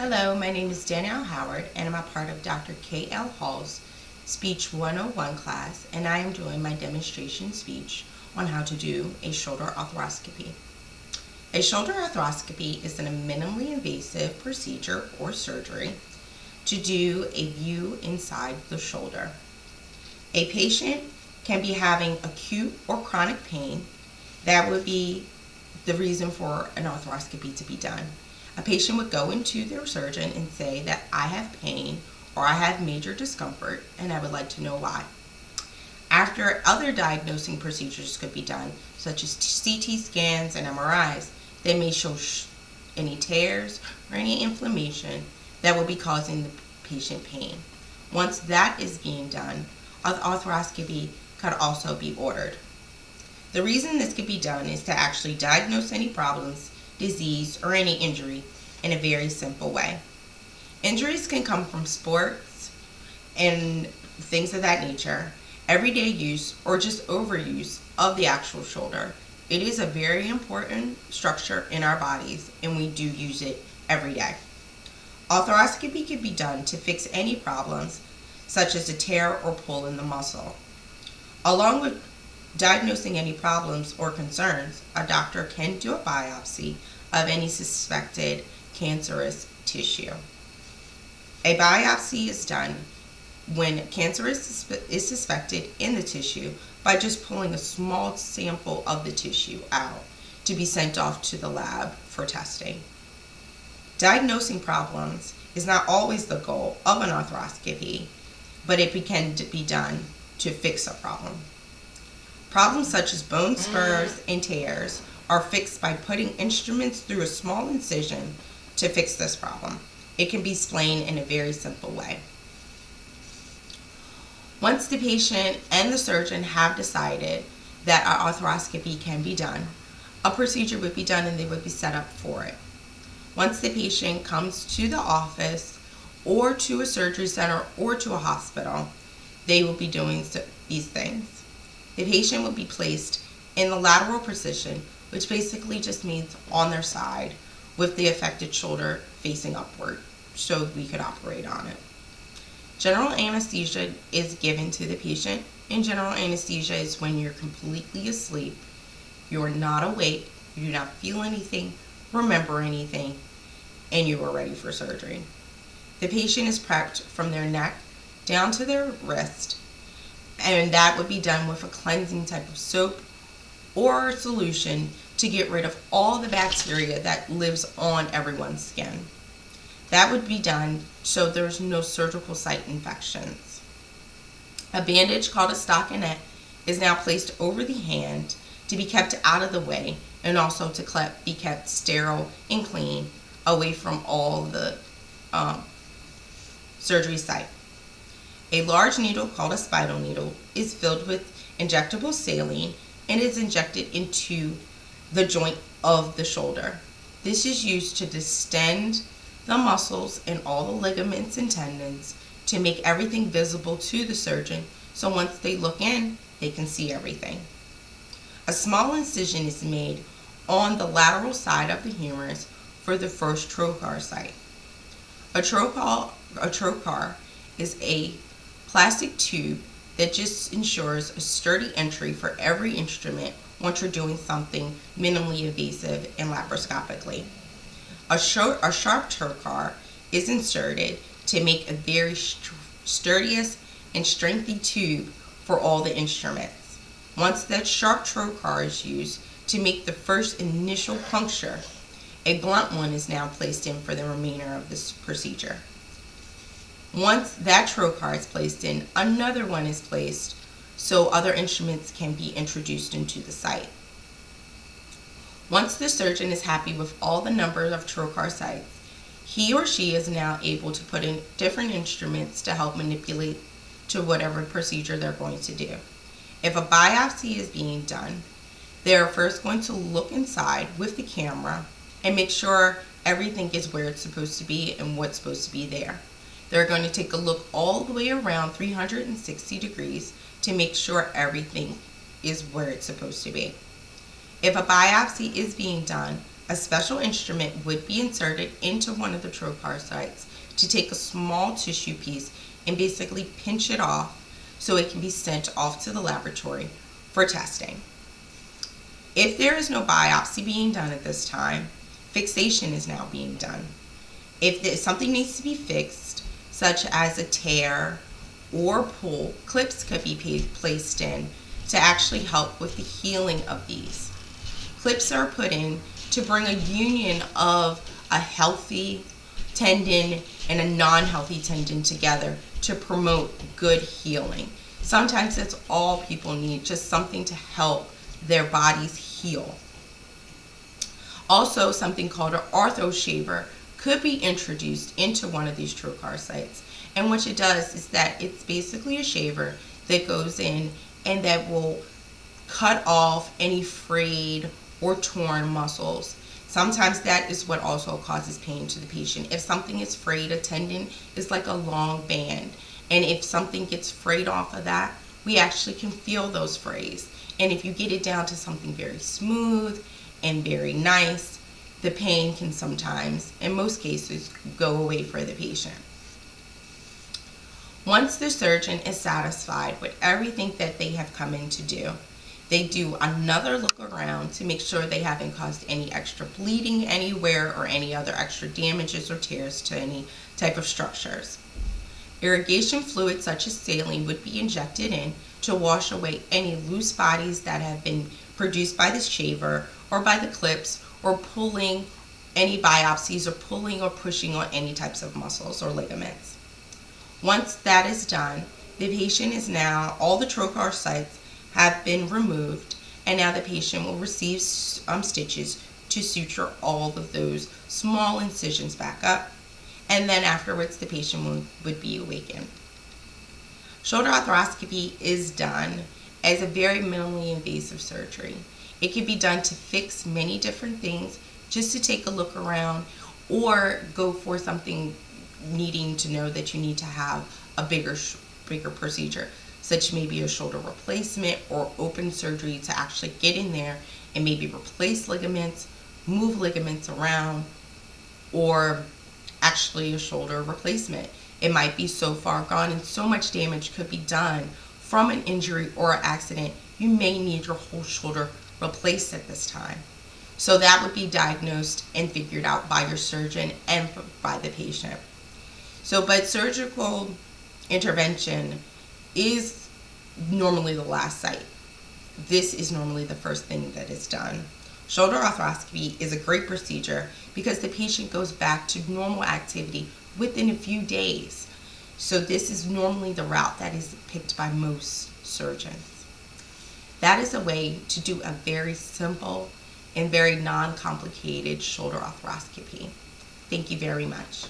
Hello, my name is Danielle Howard, and I'm a part of Dr. K.L. Hall's Speech 101 class, and I am doing my demonstration speech on how to do a shoulder arthroscopy. A shoulder arthroscopy is a minimally invasive procedure or surgery to do a view inside the shoulder. A patient can be having acute or chronic pain. That would be the reason for an arthroscopy to be done. A patient would go into their surgeon and say that I have pain or I have major discomfort and I would like to know why. After other diagnosing procedures could be done, such as CT scans and MRIs, they may show any tears or any inflammation that would be causing the patient pain. Once that is being done, an arthroscopy could also be ordered. The reason this could be done is to actually diagnose any problems, disease, or any injury in a very simple way. Injuries can come from sports and things of that nature, everyday use, or just overuse of the actual shoulder. It is a very important structure in our bodies, and we do use it every day. Arthroscopy can be done to fix any problems, such as a tear or pull in the muscle. Along with diagnosing any problems or concerns, a doctor can do a biopsy of any suspected cancerous tissue. A biopsy is done when cancer is suspected in the tissue by just pulling a small sample of the tissue out to be sent off to the lab for testing. Diagnosing problems is not always the goal of an arthroscopy, but it can be done to fix a problem. Problems such as bone spurs and tears are fixed by putting instruments through a small incision to fix this problem. It can be explained in a very simple way. Once the patient and the surgeon have decided that an arthroscopy can be done, a procedure would be done and they would be set up for it. Once the patient comes to the office or to a surgery center or to a hospital, they will be doing these things. The patient will be placed in the lateral position, which basically just means on their side with the affected shoulder facing upward so we could operate on it. General anesthesia is given to the patient, and general anesthesia is when you're completely asleep, you're not awake, you do not feel anything, remember anything, and you are ready for surgery. The patient is prepped from their neck down to their wrist, and that would be done with a cleansing type of soap or solution to get rid of all the bacteria that lives on everyone's skin. That would be done so there's no surgical site infections. A bandage called a stockinette is now placed over the hand to be kept out of the way and also to be kept sterile and clean away from all the surgery site. A large needle called a spinal needle is filled with injectable saline and is injected into the joint of the shoulder. This is used to distend the muscles and all the ligaments and tendons to make everything visible to the surgeon, so once they look in, they can see everything. A small incision is made on the lateral side of the humerus for the first trocar site. A trocar is a plastic tube that just ensures a sturdy entry for every instrument once you're doing something minimally invasive and laparoscopically. A sharp trocar is inserted to make a very sturdiest and strengthy tube for all the instruments. Once that sharp trocar is used to make the first initial puncture, a blunt one is now placed in for the remainder of this procedure. Once that trocar is placed in, another one is placed so other instruments can be introduced into the site. Once the surgeon is happy with all the number of trocar sites, he or she is now able to put in different instruments to help manipulate to whatever procedure they're going to do. If a biopsy is being done, they're first going to look inside with the camera and make sure everything is where it's supposed to be and what's supposed to be there. They're going to take a look all the way around 360 degrees to make sure everything is where it's supposed to be. If a biopsy is being done, a special instrument would be inserted into one of the trocar sites to take a small tissue piece and basically pinch it off so it can be sent off to the laboratory for testing. If there is no biopsy being done at this time, fixation is now being done. If something needs to be fixed, such as a tear or pull, clips could be placed in to actually help with the healing of these. Clips are put in to bring a union of a healthy tendon and a non-healthy tendon together to promote good healing. Sometimes that's all people need, just something to help their bodies heal. Also, something called an arthro shaver could be introduced into one of these trocar sites. And what it does is that it's basically a shaver that goes in and that will cut off any frayed or torn muscles. Sometimes that is what also causes pain to the patient. If something is frayed, a tendon is like a long band. And if something gets frayed off of that, we actually can feel those frays. And if you get it down to something very smooth and very nice, the pain can sometimes, in most cases, go away for the patient. Once the surgeon is satisfied with everything that they have come in to do, they do another look around to make sure they haven't caused any extra bleeding anywhere or any other extra damages or tears to any type of structures. Irrigation fluid such as saline would be injected in to wash away any loose bodies that have been produced by the shaver or by the clips, or pulling any biopsies, or pulling or pushing on any types of muscles or ligaments. Once that is done, the patient is now, all the trocar sites have been removed, and now the patient will receive stitches to suture all of those small incisions back up, and then afterwards the patient would be awakened. Shoulder arthroscopy is done as a very minimally invasive surgery. It can be done to fix many different things, just to take a look around, or go for something needing to know that you need to have a bigger procedure, such maybe a shoulder replacement or open surgery to actually get in there and maybe replace ligaments, move ligaments around, or actually a shoulder replacement. It might be so far gone and so much damage could be done from an injury or accident, you may need your whole shoulder replaced at this time. So that would be diagnosed and figured out by your surgeon and by the patient. But surgical intervention is normally the last site. This is normally the first thing that is done. Shoulder arthroscopy is a great procedure because the patient goes back to normal activity within a few days. So this is normally the route that is picked by most surgeons. That is a way to do a very simple and very non-complicated shoulder arthroscopy. Thank you very much.